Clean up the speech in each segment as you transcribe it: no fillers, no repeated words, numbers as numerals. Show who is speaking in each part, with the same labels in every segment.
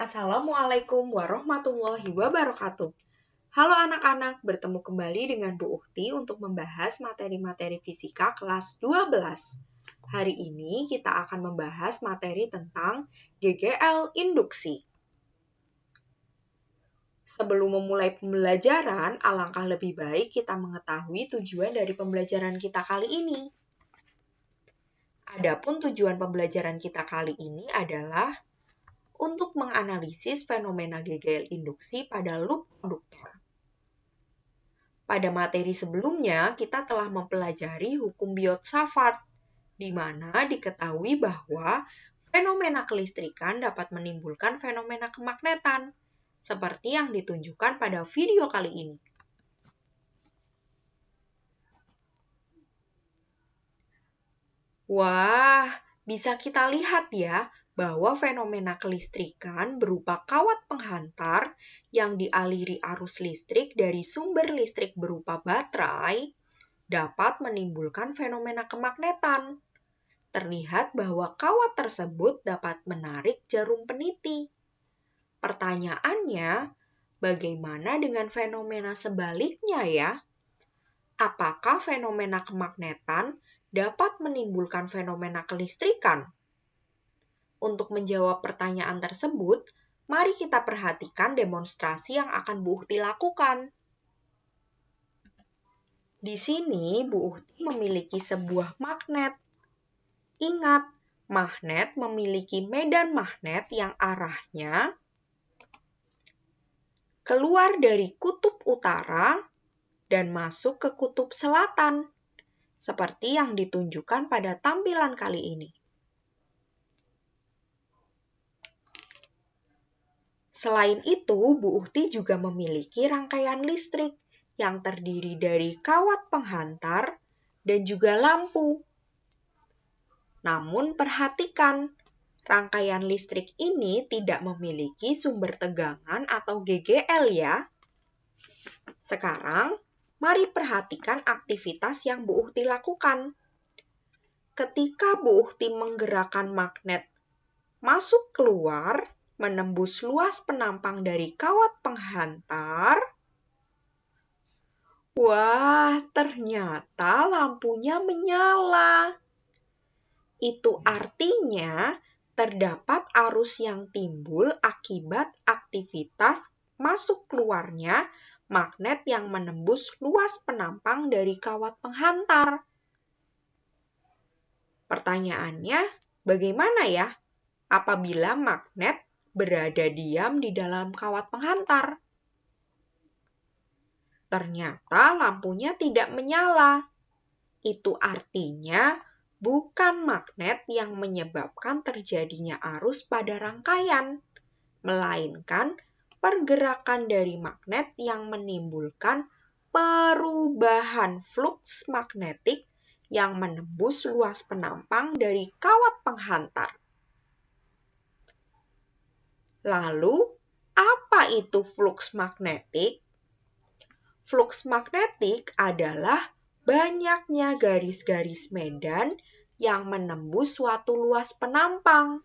Speaker 1: Assalamualaikum warahmatullahi wabarakatuh. Halo anak-anak, bertemu kembali dengan Bu Ukti untuk membahas materi-materi fisika kelas 12. Hari ini kita akan membahas materi tentang GGL induksi. Sebelum memulai pembelajaran, alangkah lebih baik kita mengetahui tujuan dari pembelajaran kita kali ini. Adapun tujuan pembelajaran kita kali ini adalah untuk menganalisis fenomena GGL induksi pada loop konduktor. Pada materi sebelumnya, kita telah mempelajari hukum Biot-Savart, di mana diketahui bahwa fenomena kelistrikan dapat menimbulkan fenomena kemagnetan, seperti yang ditunjukkan pada video kali ini. Wah, bisa kita lihat ya, bahwa fenomena kelistrikan berupa kawat penghantar yang dialiri arus listrik dari sumber listrik berupa baterai dapat menimbulkan fenomena kemagnetan. Terlihat bahwa kawat tersebut dapat menarik jarum peniti. Pertanyaannya, bagaimana dengan fenomena sebaliknya ya? Apakah fenomena kemagnetan dapat menimbulkan fenomena kelistrikan? Untuk menjawab pertanyaan tersebut, mari kita perhatikan demonstrasi yang akan Bu Ukti lakukan. Di sini, Bu Ukti memiliki sebuah magnet. Ingat, magnet memiliki medan magnet yang arahnya keluar dari kutub utara dan masuk ke kutub selatan, seperti yang ditunjukkan pada tampilan kali ini. Selain itu, Bu Ukti juga memiliki rangkaian listrik yang terdiri dari kawat penghantar dan juga lampu. Namun perhatikan, rangkaian listrik ini tidak memiliki sumber tegangan atau GGL ya. Sekarang, mari perhatikan aktivitas yang Bu Ukti lakukan. Ketika Bu Ukti menggerakkan magnet masuk keluar, menembus luas penampang dari kawat penghantar, wah, ternyata lampunya menyala. Itu artinya terdapat arus yang timbul akibat aktivitas masuk keluarnya magnet yang menembus luas penampang dari kawat penghantar. Pertanyaannya, bagaimana ya apabila magnet berada diam di dalam kawat penghantar? Ternyata lampunya tidak menyala. Itu artinya bukan magnet yang menyebabkan terjadinya arus pada rangkaian, melainkan pergerakan dari magnet yang menimbulkan perubahan fluks magnetik yang menembus luas penampang dari kawat penghantar. Lalu, apa itu fluks magnetik? Fluks magnetik adalah banyaknya garis-garis medan yang menembus suatu luas penampang.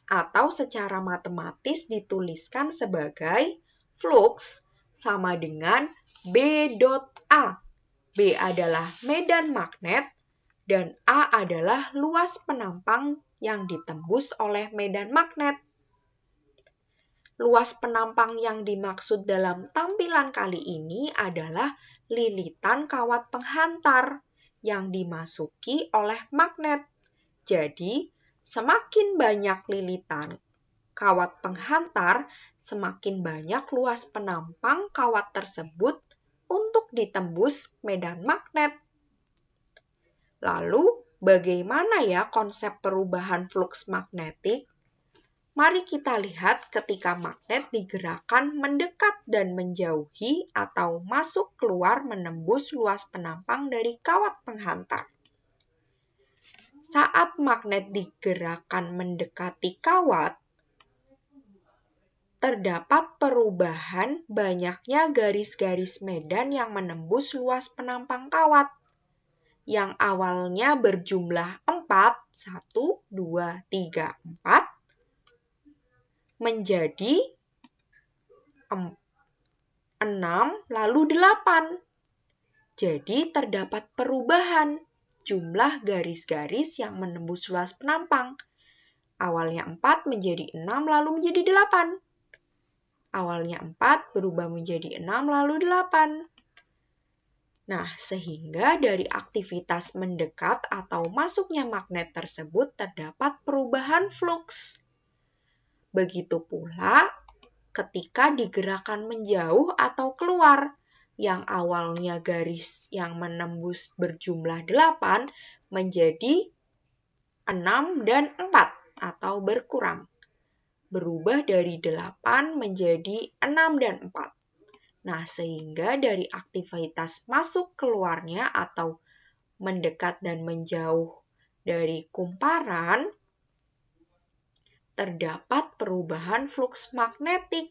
Speaker 1: Atau secara matematis dituliskan sebagai fluks sama dengan B dot A. B adalah medan magnet dan A adalah luas penampang yang ditembus oleh medan magnet. Luas penampang yang dimaksud dalam tampilan kali ini adalah lilitan kawat penghantar yang dimasuki oleh magnet. Jadi, semakin banyak lilitan kawat penghantar, semakin banyak luas penampang kawat tersebut untuk ditembus medan magnet. Lalu, bagaimana ya konsep perubahan fluks magnetik? Mari kita lihat ketika magnet digerakkan mendekat dan menjauhi atau masuk keluar menembus luas penampang dari kawat penghantar. Saat magnet digerakkan mendekati kawat, terdapat perubahan banyaknya garis-garis medan yang menembus luas penampang kawat, yang awalnya berjumlah 4, 1, 2, 3, 4, menjadi 6 lalu 8. Jadi terdapat perubahan jumlah garis-garis yang menembus luas penampang. Awalnya 4 menjadi 6 lalu menjadi 8. Awalnya 4 berubah menjadi 6 lalu 8. Nah, sehingga dari aktivitas mendekat atau masuknya magnet tersebut terdapat perubahan fluks. Begitu pula ketika digerakkan menjauh atau keluar, yang awalnya garis yang menembus berjumlah 8 menjadi 6 dan 4 atau berkurang. Berubah dari 8 menjadi 6 dan 4. Nah, sehingga dari aktivitas masuk keluarnya atau mendekat dan menjauh dari kumparan, terdapat perubahan fluks magnetik.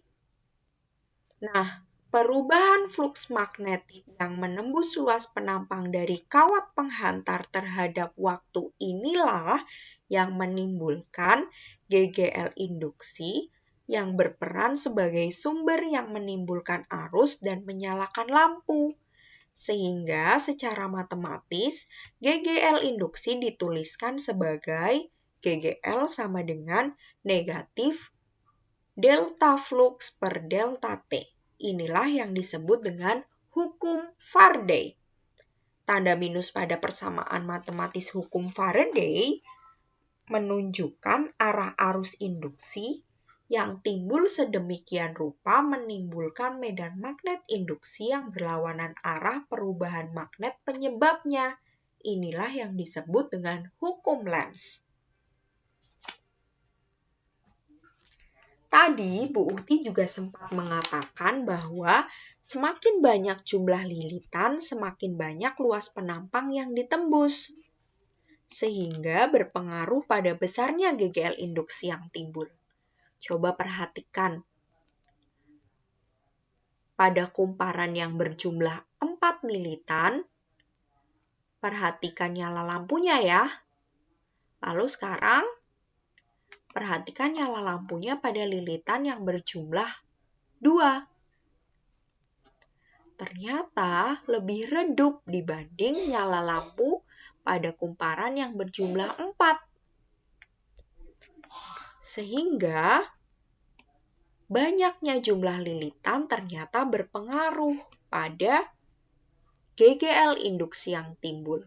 Speaker 1: Nah, perubahan fluks magnetik yang menembus luas penampang dari kawat penghantar terhadap waktu inilah yang menimbulkan GGL induksi yang berperan sebagai sumber yang menimbulkan arus dan menyalakan lampu. Sehingga secara matematis, GGL induksi dituliskan sebagai GGL sama dengan negatif delta flux per delta T. Inilah yang disebut dengan hukum Faraday. Tanda minus pada persamaan matematis hukum Faraday menunjukkan arah arus induksi yang timbul sedemikian rupa menimbulkan medan magnet induksi yang berlawanan arah perubahan magnet penyebabnya. Inilah yang disebut dengan hukum Lenz. Tadi Bu Uhti juga sempat mengatakan bahwa semakin banyak jumlah lilitan, semakin banyak luas penampang yang ditembus, sehingga berpengaruh pada besarnya GGL induksi yang timbul. Coba perhatikan. Pada kumparan yang berjumlah 4 lilitan, perhatikan nyala lampunya ya. Lalu sekarang, perhatikan nyala lampunya pada lilitan yang berjumlah 2. Ternyata lebih redup dibanding nyala lampu pada kumparan yang berjumlah 4. Sehingga banyaknya jumlah lilitan ternyata berpengaruh pada GGL induksi yang timbul.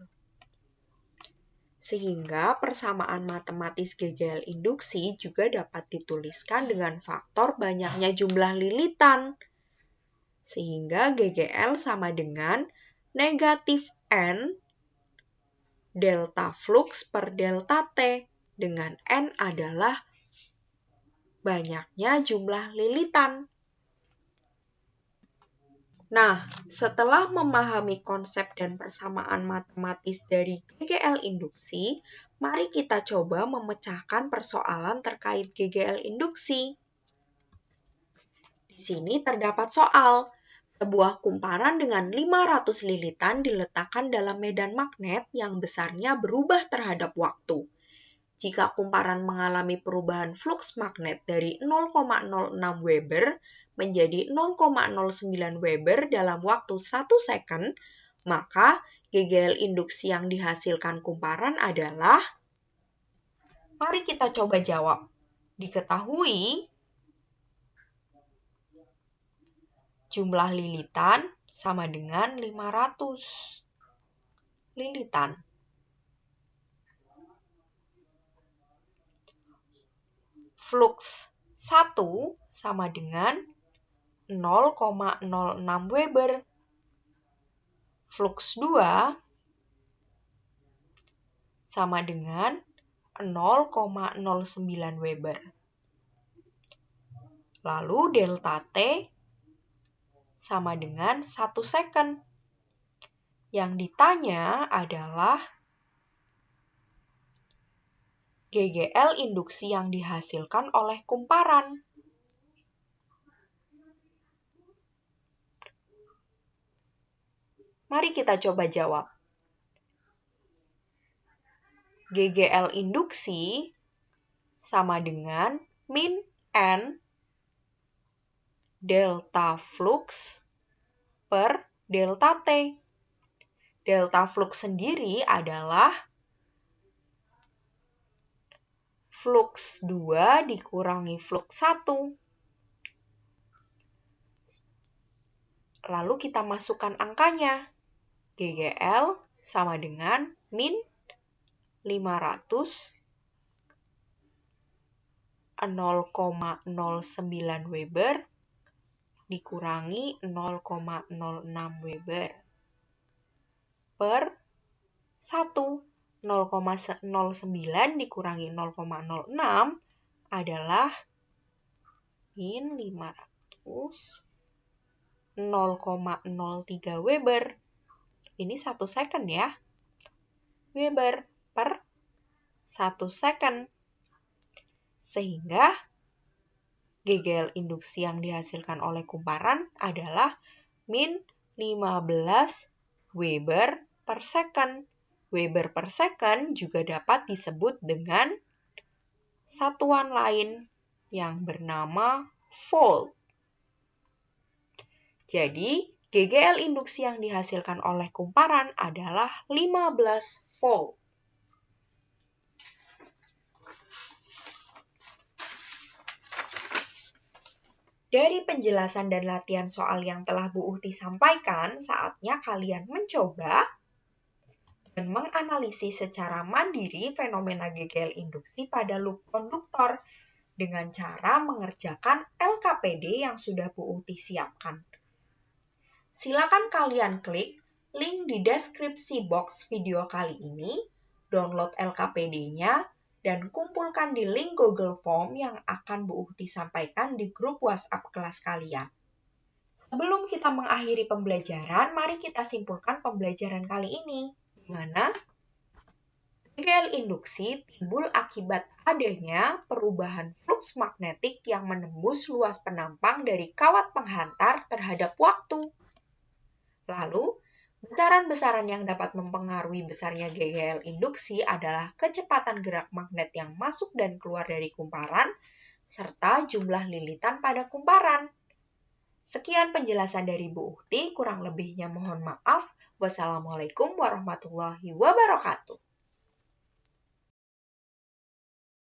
Speaker 1: Sehingga persamaan matematis GGL induksi juga dapat dituliskan dengan faktor banyaknya jumlah lilitan. Sehingga GGL sama dengan negatif N delta flux per delta T, dengan N adalah banyaknya jumlah lilitan. Nah, setelah memahami konsep dan persamaan matematis dari GGL induksi, mari kita coba memecahkan persoalan terkait GGL induksi. Di sini terdapat soal. Sebuah kumparan dengan 500 lilitan diletakkan dalam medan magnet yang besarnya berubah terhadap waktu. Jika kumparan mengalami perubahan fluks magnet dari 0,06 Weber menjadi 0,09 Weber dalam waktu 1 second, maka GGL induksi yang dihasilkan kumparan adalah, mari kita coba jawab. Diketahui jumlah lilitan sama dengan 500 lilitan. Flux 1 sama dengan 0,06 Weber. Flux 2 sama dengan 0,09 Weber. Lalu delta T sama dengan 1 second. Yang ditanya adalah GGL induksi yang dihasilkan oleh kumparan. Mari kita coba jawab. GGL induksi sama dengan min N delta flux per delta T. Delta flux sendiri adalah flux 2 dikurangi flux 1. Lalu kita masukkan angkanya. GGL sama dengan min 500 0,09 Weber dikurangi 0,06 Weber per 1. 0,09 dikurangi 0,06 adalah min 500 0,03 Weber. Ini 1 second ya. Weber per 1 second. Sehingga GGL induksi yang dihasilkan oleh kumparan adalah min 15 Weber per second. Weber per second juga dapat disebut dengan satuan lain yang bernama volt. Jadi, GGL induksi yang dihasilkan oleh kumparan adalah 15 volt. Dari penjelasan dan latihan soal yang telah Bu Uhti sampaikan, saatnya kalian mencoba dan menganalisis secara mandiri fenomena GGL induksi pada loop konduktor dengan cara mengerjakan LKPD yang sudah Bu Uhti siapkan. Silakan kalian klik link di deskripsi box video kali ini, download LKPD-nya, dan kumpulkan di link Google Form yang akan Bu Uhti sampaikan di grup WhatsApp kelas kalian. Sebelum kita mengakhiri pembelajaran, mari kita simpulkan pembelajaran kali ini, di mana GGL induksi timbul akibat adanya perubahan flux magnetik yang menembus luas penampang dari kawat penghantar terhadap waktu. Lalu, besaran-besaran yang dapat mempengaruhi besarnya GGL induksi adalah kecepatan gerak magnet yang masuk dan keluar dari kumparan, serta jumlah lilitan pada kumparan. Sekian penjelasan dari Bu Uhti, kurang lebihnya mohon maaf. Wassalamualaikum warahmatullahi wabarakatuh.